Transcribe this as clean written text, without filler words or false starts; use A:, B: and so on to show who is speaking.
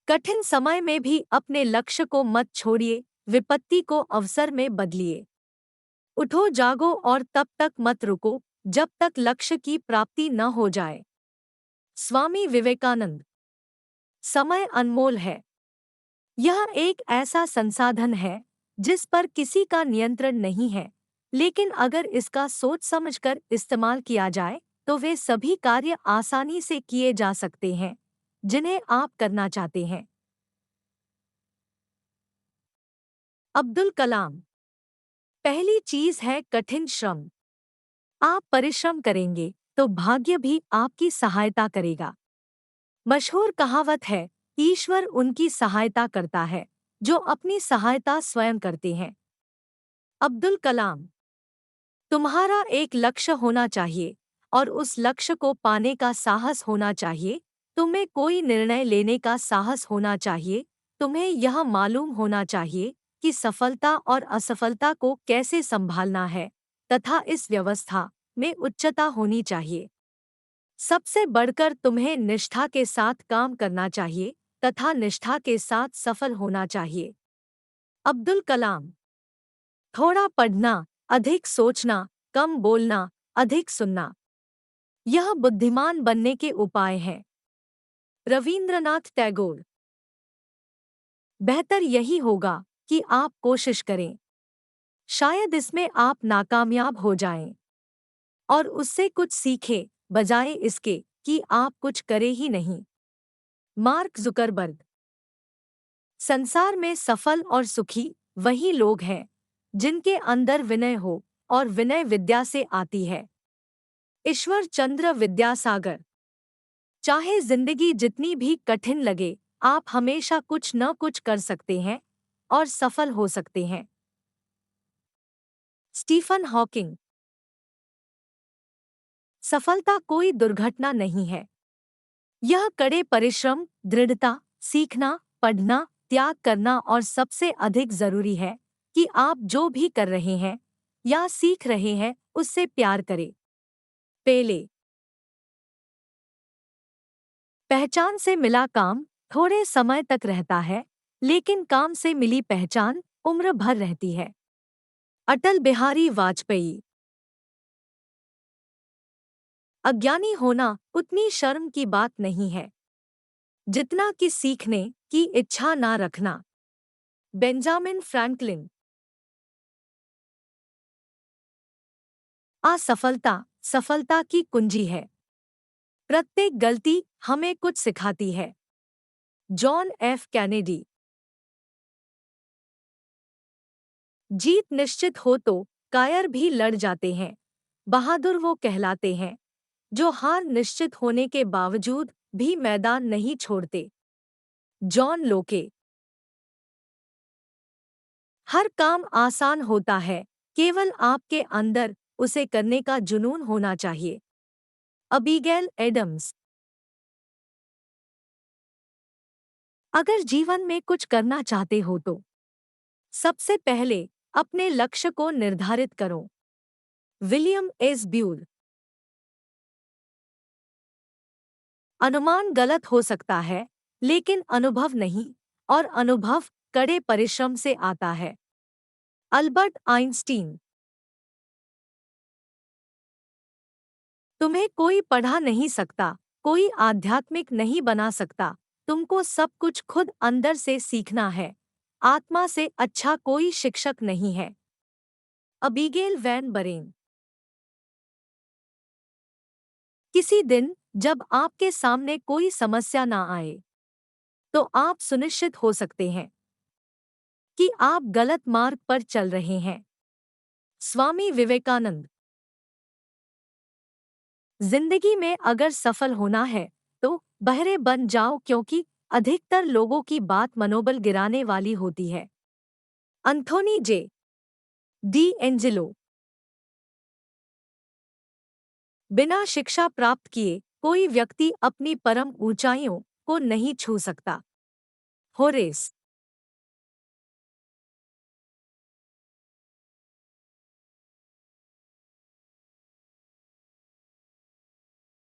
A: कठिन समय में भी अपने लक्ष्य को मत छोड़िए, विपत्ति को अवसर में बदलिए। उठो जागो और तब तक मत रुको जब तक लक्ष्य की प्राप्ति न हो जाए। स्वामी विवेकानंद। समय अनमोल है। यह एक ऐसा संसाधन है जिस पर किसी का नियंत्रण नहीं है, लेकिन अगर इसका सोच समझकर इस्तेमाल किया जाए तो वे सभी कार्य आसानी से किए जा सकते हैं जिन्हें आप करना चाहते हैं। अब्दुल कलाम। पहली चीज है कठिन श्रम। आप परिश्रम करेंगे तो भाग्य भी आपकी सहायता करेगा। मशहूर कहावत है, ईश्वर उनकी सहायता करता है जो अपनी सहायता स्वयं करते हैं। अब्दुल कलाम। तुम्हारा एक लक्ष्य होना चाहिए और उस लक्ष्य को पाने का साहस होना चाहिए। तुम्हें कोई निर्णय लेने का साहस होना चाहिए। तुम्हें यह मालूम होना चाहिए कि सफलता और असफलता को कैसे संभालना है तथा इस व्यवस्था में उच्चता होनी चाहिए। सबसे बढ़कर तुम्हें निष्ठा के साथ काम करना चाहिए तथा निष्ठा के साथ सफल होना चाहिए। अब्दुल कलाम। थोड़ा पढ़ना, अधिक सोचना, कम बोलना, अधिक सुनना, यह बुद्धिमान बनने के उपाय हैं। रवींद्रनाथ टैगोर। बेहतर यही होगा कि आप कोशिश करें। शायद इसमें आप नाकामयाब हो जाएं और उससे कुछ सीखें बजाय इसके कि आप कुछ करें ही नहीं। Mark Zuckerberg. संसार में सफल और सुखी वही लोग हैं जिनके अंदर विनय हो, और विनय विद्या से आती है। ईश्वर चंद्र विद्यासागर। चाहे जिंदगी जितनी भी कठिन लगे, आप हमेशा कुछ न कुछ कर सकते हैं और सफल हो सकते हैं। Stephen Hawking. सफलता कोई दुर्घटना नहीं है। यह कड़े परिश्रम, दृढ़ता, सीखना, पढ़ना, त्याग करना और सबसे अधिक जरूरी है कि आप जो भी कर रहे हैं या सीख रहे हैं उससे प्यार करें। पेले। पहचान से मिला काम थोड़े समय तक रहता है, लेकिन काम से मिली पहचान उम्र भर रहती है। अटल बिहारी वाजपेयी। अज्ञानी होना उतनी शर्म की बात नहीं है जितना कि सीखने की इच्छा ना रखना। Benjamin Franklin. असफलता सफलता की कुंजी है। प्रत्येक गलती हमें कुछ सिखाती है। John F Kennedy. जीत निश्चित हो तो कायर भी लड़ जाते हैं। बहादुर वो कहलाते हैं जो हार निश्चित होने के बावजूद भी मैदान नहीं छोड़ते। जॉन लोके। हर काम आसान होता है, केवल आपके अंदर उसे करने का जुनून होना चाहिए। Abigail Adams. अगर जीवन में कुछ करना चाहते हो तो सबसे पहले अपने लक्ष्य को निर्धारित करो। William S ब्यूल। अनुमान गलत हो सकता है, लेकिन अनुभव नहीं, और अनुभव कड़े परिश्रम से आता है। Albert Einstein. तुम्हें कोई पढ़ा नहीं सकता, कोई आध्यात्मिक नहीं बना सकता, तुमको सब कुछ खुद अंदर से सीखना है। आत्मा से अच्छा कोई शिक्षक नहीं है। Abigail Van Buren. किसी दिन जब आपके सामने कोई समस्या ना आए तो आप सुनिश्चित हो सकते हैं कि आप गलत मार्ग पर चल रहे हैं। स्वामी विवेकानंद। जिंदगी में अगर सफल होना है तो बहरे बन जाओ, क्योंकि अधिकतर लोगों की बात मनोबल गिराने वाली होती है। अंथोनी जे डी एंजेलो। बिना शिक्षा प्राप्त किए कोई व्यक्ति अपनी परम ऊंचाइयों को नहीं छू सकता। होरेस।